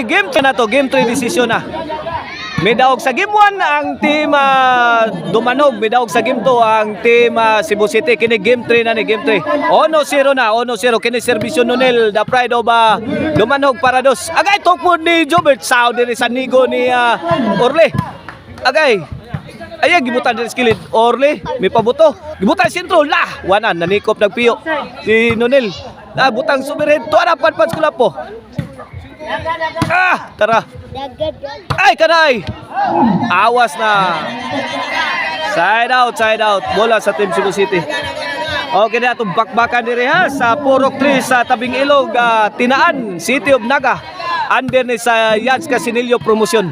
Game 3 na to. Game 3 decision na. May daog sa Game 1 ang team Dumanog. May daog sa Game 2 ang team Cebu City. Kini Game 3 na ni Game 3. 1-0 na. 1-0. Kini servisyon nunil. The pride of Dumanog para dos. Agay tokpod ni Jobert. Sao din sa nigo ni Orle. Agay. Ayan, gibutan din skilid. Orle, may pabuto. Gibutan sentro. Lah! Wanan, nanikop nagpiyo. Si Nunil. Butang sumirhead. Tuwa na, panpans ko lang po. Tara. Ay, kanay! Awas na. Side out. Bola sa Team Cebu City. Okay na itong bakbakan diri ha. Sa Purok 3 sa Tabing Ilog. Tinaan, City of Naga. Under ni sa Yads Casinillo Promotion.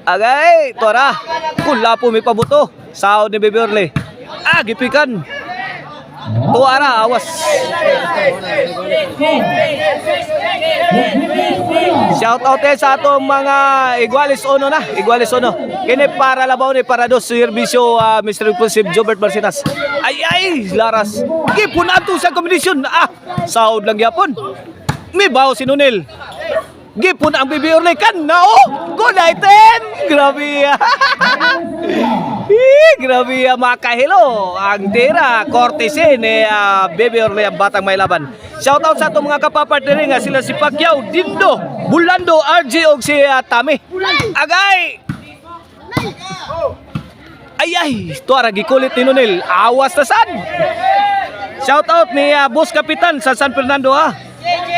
Agay, tuara. Kula po may pabuto. Sao ni Bebe Orle. Gipikan. Tuara, awas. Shout out sa atong mga Iguales Ono na. Iguales Ono. Kini para labaw ni para dos serbisyo Mr. Impulsive Jobert Marcinas. Ay, laras. Gipunan to sa kombinasyon. Saud lang yapon. May bawo si Nunil. Gipon ang Bebe Orle kan nao. Good item. Grabe. Grabe makahilo. Ang tira Cortese ni Bebe Orle ang batang may laban. Shout out sa itong mga kapapartner nga sila si Pacquiao, Dindo, Bulando, RJ og si Tami. Agay. Ay, tuara gikulit ni Nunil. Awas na sad. Shout out ni Boss Kapitan sa San Fernando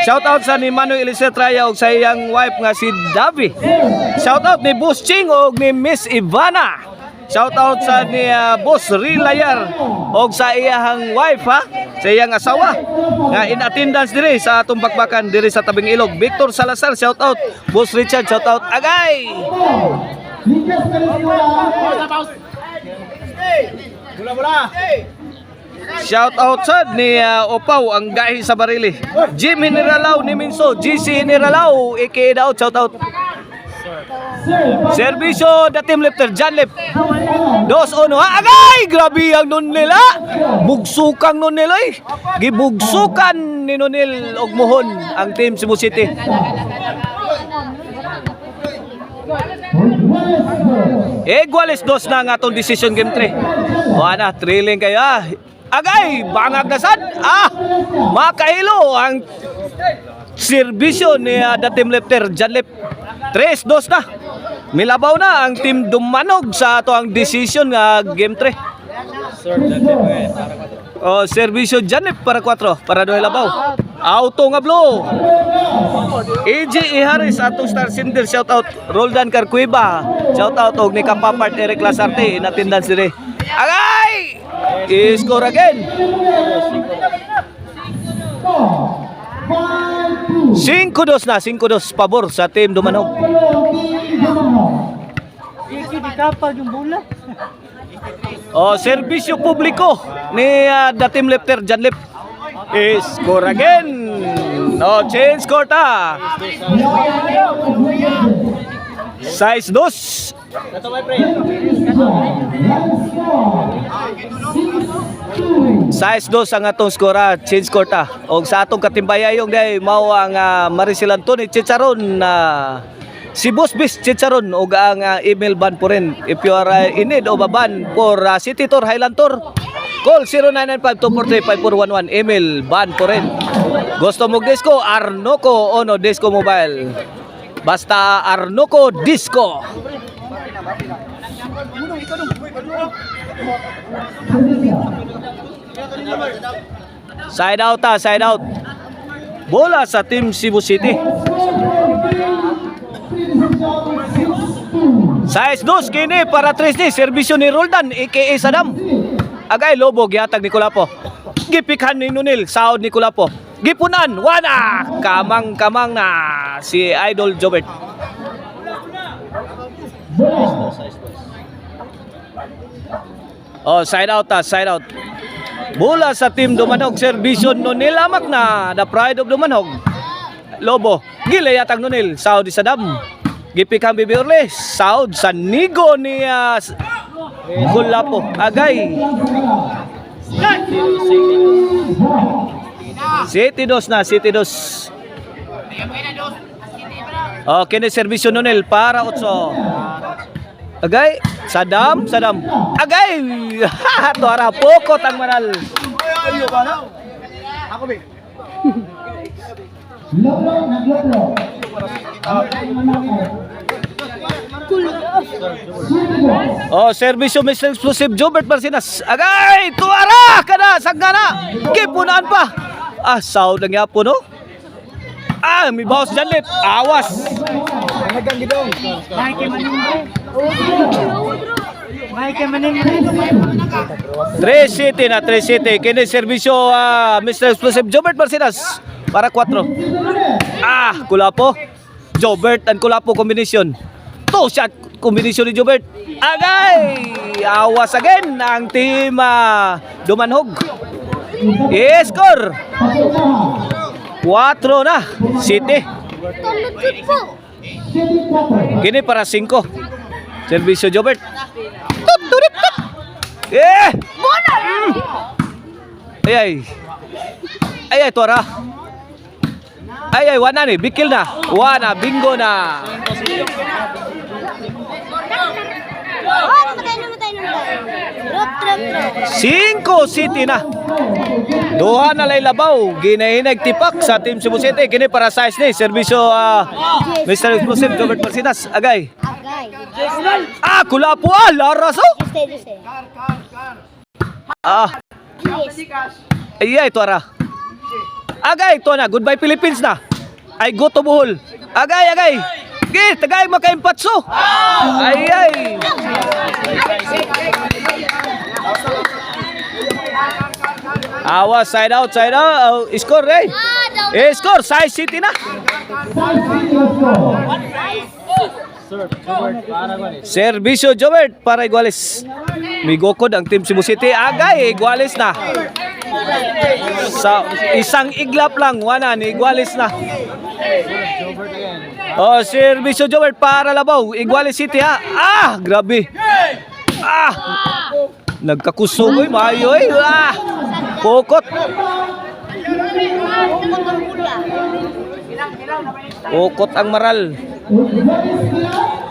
Shout out sa ni Manuel Elisetraya og sa iyang wife nga si Davi. Shout out ni Boss Ching og ni Miss Ivana. Shout out sa ni Boss Rilayar og sa iyang wife sa iyang asawa nga in attendance diri sa atong bakbakan diri sa Tabing Ilog. Victor Salazar, shout out. Boss Richard, shout out. Agay. Bola. Shout out sa ni Opaw ang gahi sa Barili. Jim Generalao ni Minso, GC Generalao aka out, shout out. Servisyo the team lifter John Lip. 2-1 agay, grabe ang Nunil Bugsukang Nunil gibugsukan ni Nunil og mohon ang team Cebu City. Iguales dos na nga atong decision game 3. Wala thrilling kaya. Agay, bangag na sad. Makahilo ang serbisyo ni the team lifter John Lip. 3-2 na. Milabaw na ang team Dumanog sa ato ang decision nga game 3. Serbisyo John Lip para 4 para 2 labaw. Auto nga blow. AJ Iharis atong star sender, shout out. Roldan Carcuiba, shout out og ni kapapart Eric Lasarte in attendance dire. Agay! I-score again. 5-2 na, 5-2 pabor sa team Dumanog. Serbisyo publiko ni the team lifter John Lip. I-score again. Change score ta. Size 2. Size 2 ang atong skora, change score ta. Og sa atong katimbayayong day mao ang Maricel Antony Chicharon si Boss Bis Chicharon og ang email ban po rin if you are in need of a ban for City Tour, Highland Tour. Call 0995-243-5411. Email ban po rin. Gusto mo disco? Arnoco Ono Disco Mobile. Basta Arnoco Disco. Side out side out. Bola sa team Cebu City. Size 2 kini para 3 ni serbisyo ni Roldan aka Sadam. Agay lobo gihatag ni Kulapo. Gipikhan ni Nunil, saod ni Kulapo. Gipunan, wala. Kamang na si Idol Jobert. Side out side out. Bola sa team Dumanog, serbisyo Nunil amak na, the pride of Dumanog. Lobo, gilayatang Nunil, saod ni Sadam. Gipikhan Bebe Orle, saod sa nigo ni Kulapo. Agay. City 2 na, City 2. Okay na servisyo Nonel para 8. Agay, Sadam. Agay! Tuara, pokot ang manal. Oh, servisyo Mr. Explosive Jobert Marcinas. Agay! Tuara! Kada! Sagana! Kipunaan pa! Sound lang yapo, no? May bawas dyan, Lip. Awas! Tres City na, 3 City. Kini servisyo Mr. Explosive Jobert Marcinas para 4. Kulapo. Jobert and Kulapo combination. 2 shot combination ni Jobert. Agay! Awas again ang team Dumanhog. Score 4 na City. Kini para 5. Servisyo Jobert. Ay, tuara. Ay, wana ni, bikil na. Wana, bingo na. Cinco City na. Duha na lay labaw. Ginahinag tipak sa Team Cebu City. Kini para size ni. Servisyo Mr. Explosive Jobert Marcinas. Agay. Kulapo laras oh. Ay, tuara. Agay, ito na. Goodbye Philippines na. Ay, go to Bohol. Agay. Tagay makaimpatso. Ay. Awas, side out. Score, eh. Score, size City na. Servisyo Jobert para Iguales. Migokod ang Team Cebu City. Agay, Iguales na. Sa isang iglap lang, wana ni Iguales na. Servisyo Jobert para Labaw. Iguales City ha. Grabe. Nagkakusugoy, maayoy. Pokot. Pokot ang maral.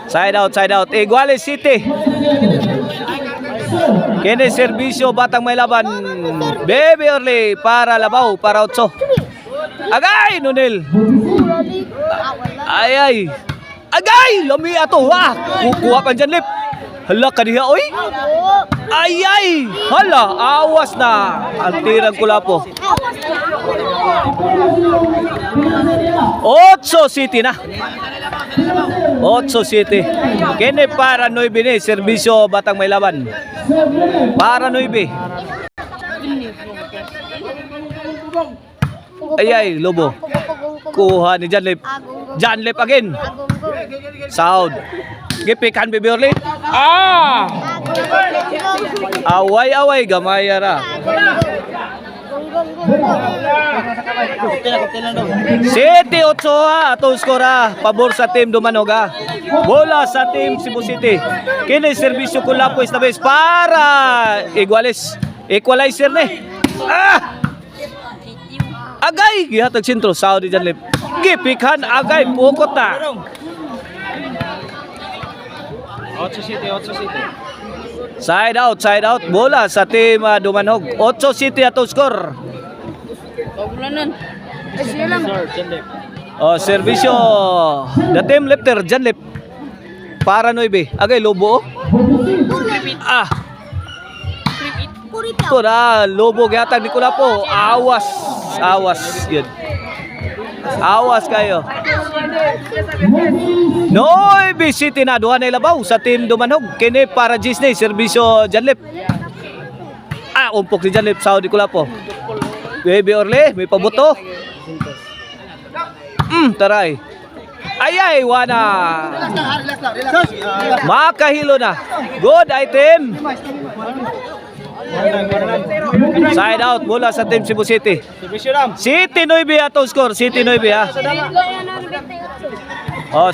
Side out. Iguales City. Kene servisyo Batang May Laban. Baby Orly para Labaw, para 8. Agay, Nonel. Ay. Agay, lami ato. Kukuha pa dyan, Lip. Hala, kaniya, oy. Ay. Hala, awas na. Ang tirang Kulapo. 8 City na. 8 City. Kene para 9 ni. Servisyo Batang May Laban. Para 9. Ay, Lobo. Kuha ni Janlip again. Sound. Gipikan Baby Orly. Away, gamayara. City 8 atong skora. Pabor sa Team Dumanog Bola sa Team Cebu City. Kini servisyo Kulapo is the best para Iguales. Equalizer ni. Agay, gihatag sentro. Saudi Janlip. Gipikan Agay, pukot na. 8 City. Side out. Bola sa Team Dumanog. 8 City atong score. Servisyo the Team Lifter Janlip para 9. Agay, Lobo. Ito na, Lobo gihatag ni Kulapo. Awas yun. Awas kayo. 9 City na. Duha na ilabaw sa Team Dumanog. Kini para Disney. Servisyo Janlip. Umpok ni Janlip. Saudi Kulapo. Baby Orly. May pabuto. Taray. Ay, wana. Makahilo na. Good item. Side out bola sa Team Cebu City. City 9 atong score. City 9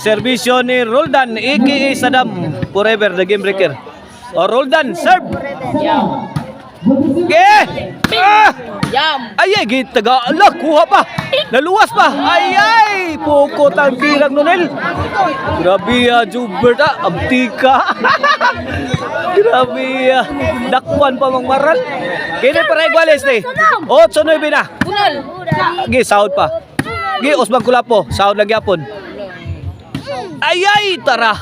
servisyo ni Roldan aka Sadam forever the game breaker. Roldan serve. Yam. Ay, gitaga. Ala, kuha pa. Naluwas pa. Ay, pukot ang tirang nunel. Grabe, Jubert, abtika. Grabe, dakpan pa mang maral. Kini para iguales ni. 8-9 na. Bunal. Gi, sahod pa. Gi, Osman Kulapo. Sahod lagi apon. Ay, tara.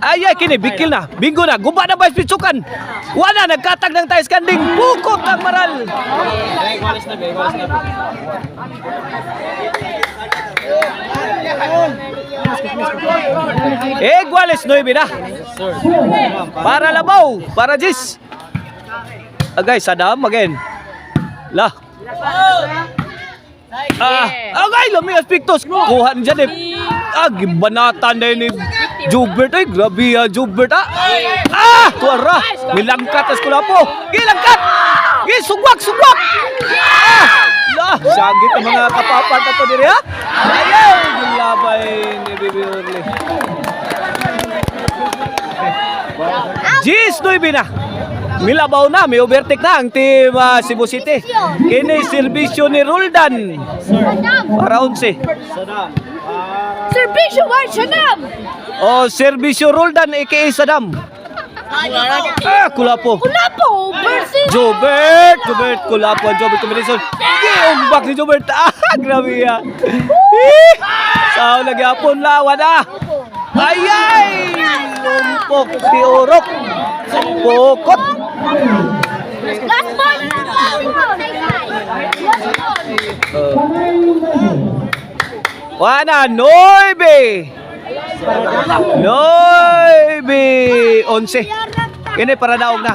Ay, kini, bikil na. Bingo na. Guba na ba pitsukan? Wala, nagkatag ng tayo skanding. Pukot ang maral. Iguales 9 na. Para Labaw. Para Jis. Agay, Sadam again. Lah. Agay, Lamias Pictos. Kuha ni Janip. Gibanatan na ni Jubert. Ay, grabe Jubert. Tuara. Milangkat as Kulapo. Gilangkat. Sugwak. Lah, sagit ang mga kapapat na to diri ha. Ayaw, gilabay ni Bibi Orly. Gis, 9 na. Milabaw na, may overtake na ang team Cebu City. Kini serbisyo ni Roldan. Para 11. Servisyo war Sadam. Serbisyo Roldan aka Sadam. Kulapo. Kulapo versus Jobert, Kulapo, Jobert combination. Umbak ni Jobert. Grabe ya. Sao lagi apon lawan Ayay! Lumpok si Urok. Pukot. last ball. Wana, 9. 11. Kini para daog na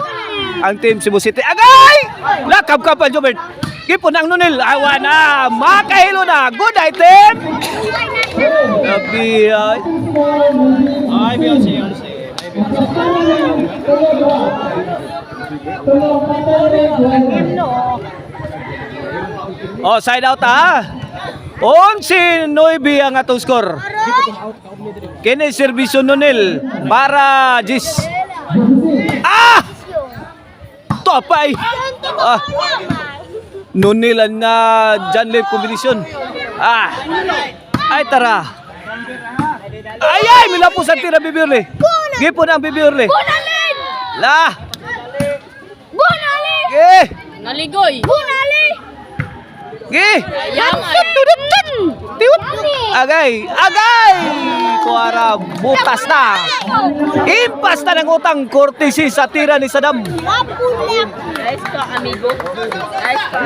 ang team Cebu City. Agay! Lakab-kapan, Jobert. Kipon ang nunil. Awa na. Makahilo na. Good item. Grabe ay. Side out 11-9 ang atong score. Kini serbisyo nunil para Jis. Topay. Nunilan na John Lev combination. Ay tara. Ay, milapos ang tira Bibi Orly. Gipon ang Bibi Orly. Gunalin. Lah. Gunalin. Naligoy. Gunalin. Tiwot. Agay. Kuara butas na. Impas na ng utang courtesy sa tira ni Sadam. Nice ka, amigo.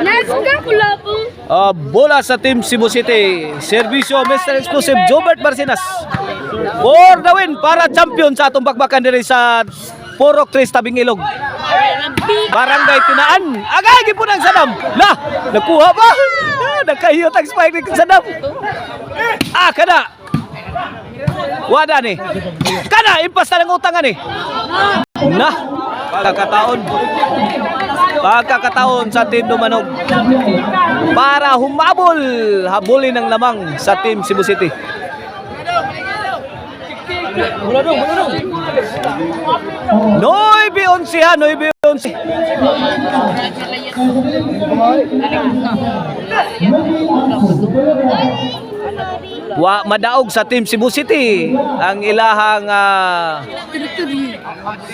Nice ka, Kulapo. Bola sa team Cebu City. Servisyo Mr. Exclusive Jobert Barcinas. For the win para champion sa atong bakbakan diri sa Purok 3 Tabing Ilog. Barangay Tinaan. Agay gipon ang Sadam. Lah, nakuha ba? Nakahiyot ang spike ni Sadam. Kada. Wada ni. Kada impas na ng utangan ni. Nah, pagkakataon sa team Dumanog para habulin ang lamang sa team Cebu City. Noy 11. Madaog sa team Cebu City ang ilahang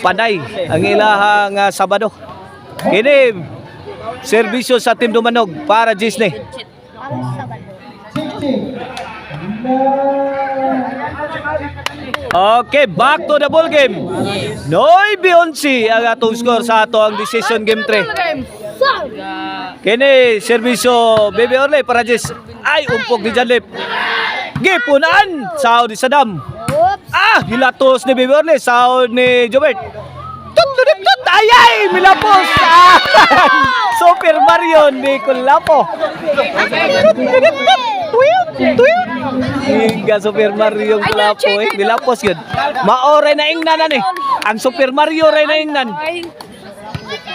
panay, ang ilahang Sabado. Kini serbisyo sa team Dumanog para Disney. Okay, back to the ball game. 9-11 ang atong score sa ato ang decision game 3. Kini serbisyo Bibi Orly para Jis. Ay, umpok ni Janlip. Gipunan, sahod ni Sadam. Hilatos ni Bibi Orly, sahod ni Jobert. Ayay, milapos. Super Mario ni Kulapo. Hingga Super Mario Kulapo milapos yun. Maoray na ingnan ni. Ang Super Mario ray na ingnan.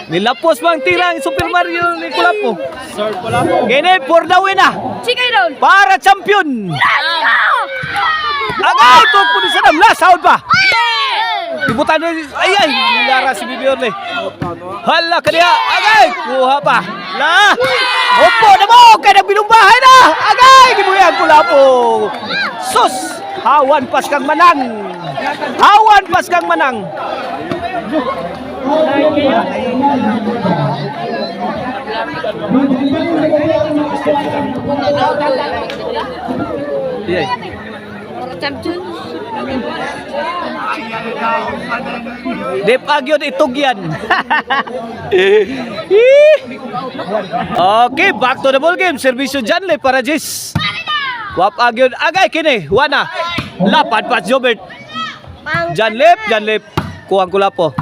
Nilapos bang tira ang Super Mario ni Kulapo. Gini for the win para champion. Agay, ito po ni Sadam. Last out pa. Ibutan na, ay, nilara si Bibi Orle. Hala, kaniya, agay, kuha pa. La, opo na mo, kaya nagbilumbahay na. Agay, gibuyan pula po. Sus, hawan pas kang manang. Hawan pas kang manang. Iya. Di pagyod itugyan. Okay, back to the ball game. Servisyo Janle para Jis. Wap agyod agay kini. Wana. Lapad pas Jobert. Janlip. Kuang kula po.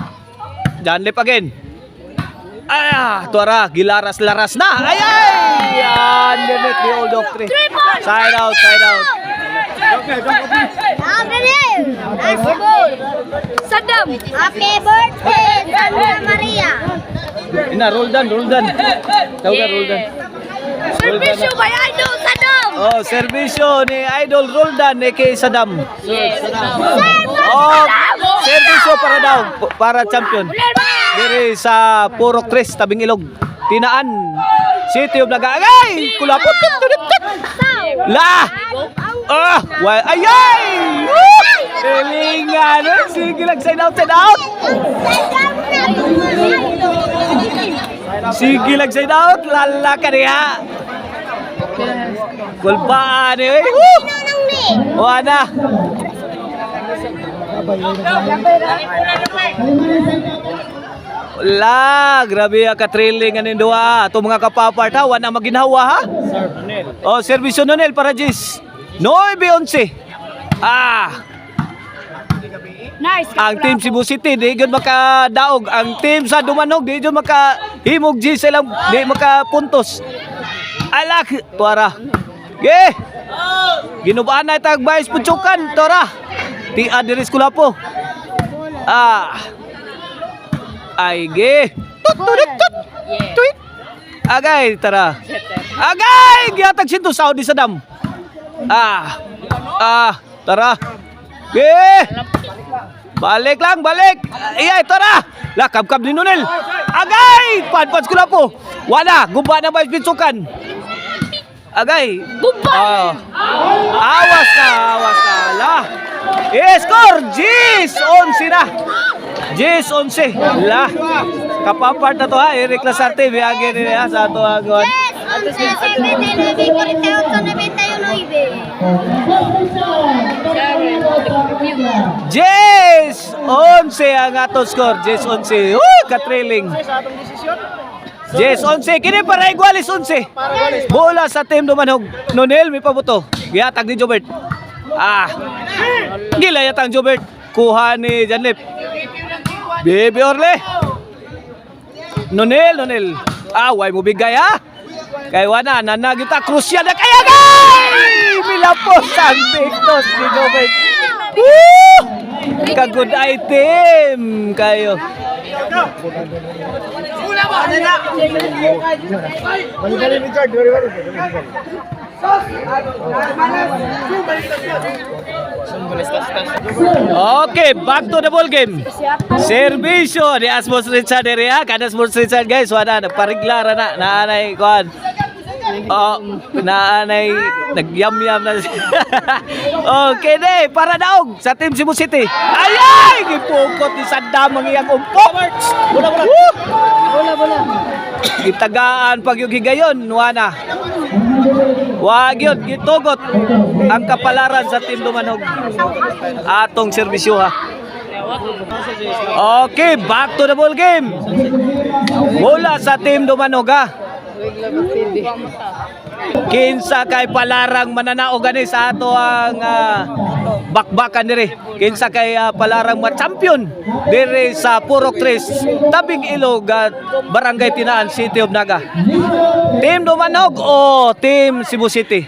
Janlip again. Tuara, gilaras-laras na. Ay! Yan, limit the old doctrine. Side out. Saddam. Happy birthday, Santa Maria. Ina, roll down. Tawag roll down. Servisyo by Idol Saddam. Oh, servisyo ni Idol Roldan ni kay Saddam. Oh, servisyo para daw, para champion. Diri sa Purok 3, tabing ilog. Tinaan. City of Nagagay. Kulapot. La! Ayay! Telingan. Sige lang, side out. Sige lang, side out. Lala ka niya. Kulbaan eh. Wala. Wala, grabe ka trailing anin duwa. Ato mga kapapart ha, wala maginhawa ha. Oh, servisyo nonel para Jis. 9-11. Nice. Ang team Cebu City di gyud makadaog. Ang team sa Dumanog di gyud makahimog Jis silang di makapuntos. Alak, tuara. Ge. Ginubaan na tag Bayis Puchukan, tuara. Ti adiris kula po. Ay, ge. Tweet. Agay, tara. Agay, gihatag sinto Saudi Saddam. Tara. Ge. Balik. Iyay, tara. Lakab-kab ni Nunel. Agay, padpads ko na po. Wala, guba na ba Pitsukan? Agay. Guba. Awas ka. La. Score, Jis 11 na. Jis 11. La. Kapapart na to ha, Eric Lasarte, biyagin niya sa ato agad. Jis 11 ang ato score. Jis 11. Katrailing. Jis 11. Kini para igualis 11. Bola sa team Dumanog. Nonel, may pabuto. Gihatag ni Jobert. Gila yatang Jobert. Kuha ni Janlip. Bibi Orle. Nonel. Way mo bigay ha. Kay wana nanagita krusyal na kaya gay. Milapos ang Victos ni Jobert. Ka-good item kayo. Okay, back to the ball game. Servisyo di Sports Richard area. Kada Sports Richard guys, wala nagpariglara na. Naanay kuan. Naanay nagyam-yam na. Okay de, para daog sa Team Cebu City. Ayay, gipukot ni Saddam ang iyang umpok. Bola. Gitagaan pag yung higayon, wana. Wag yun, gitugot ang kapalaran sa Team Dumanog. Atong servisyo ha. Okay, back to the ball game. Bola sa Team Dumanog ha. Kinsa kay palarang mananao gani sa ato ang bakbakan diri. Kinsa kay palarang ma-champion diri sa Purok 3, tabing ilog at Barangay Tinaan, City of Naga. Team Dumanog o Team Cebu City?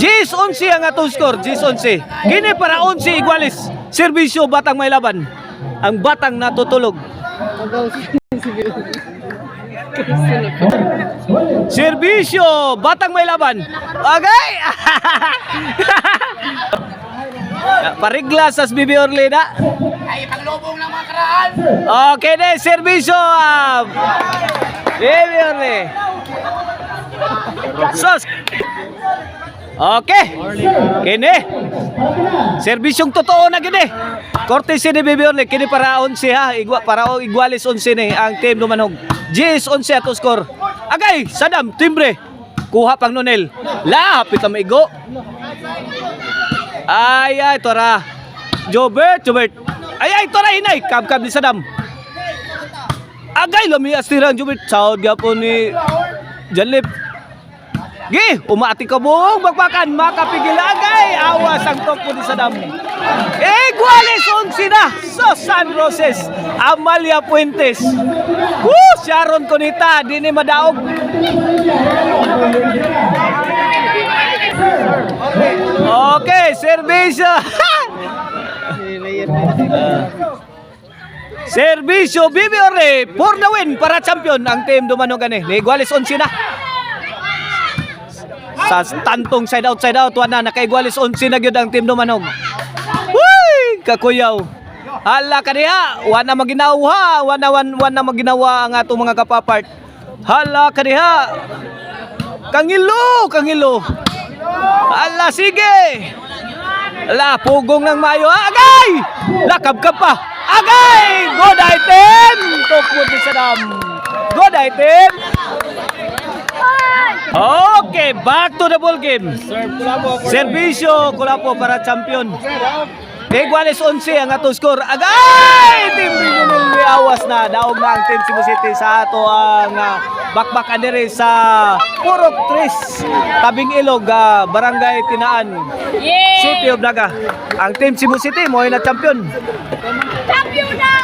Jis 11 ang atong score, Jis 11. Kini para 11 igualis. Servisyo Batang May Laban. Ang Batang natutulog. Servisyo Batang May Laban. Okay. Parigla sa Bibi Orlina. Ay, paglubong ng mga karaan. Okay na, servisyo. Bibi Orlina. Sos. Okay. Kini. Serbisyong totoo na gini. Cortesy ni Bibi Orlina. Kini para 11 ha. Para igualis 11 ni ang team Dumanog. GS 11 ato score. Agay, Sadam, timbre. Kuha pang Nonel. Lapit ang maigo. Ay, tora. Jobert. Ay, tora inay. Kab-kab ni Sadam. Agay, lumias tirang Jobert. Saud po ni Janlip. Gi, umati ka buong bagbakan. Makapigil agay. Awas ang top po ni Sadam. Iguales 11 na. So, San Roses. Amalia Puentes. Woo! Sharon Conita. Di ni madaog. Okay, servisyo. Servisyo Bibi Orle for the win para champion ang team Dumanog ani. Ni Iguales 11 na. Sa tantong side out na nakaigualis 11 na gyud ang team Dumanog. Uy, kakuyaw. Hala kaniha, wana maginawa, wana maginawa ang atong mga kapapart. Hala kaniha. Kangilo. Hala sige. Hala pugong ng mayo. Agay! Lakab-kab pa. Agay! Good item. Tukod ni Sadam. Good item. Okay, back to the ball game. Servisyo Kulapo para champion. Iguales 11 ang atong score. Agay! Team Rinunil ni awas na. Daog na ang team Cebu City sa ato ang bakbakan diri sa Purok Tris, Tabing Ilog, Barangay Tinaan, City of Naga. Ang team Cebu City mo na champion. Champion na!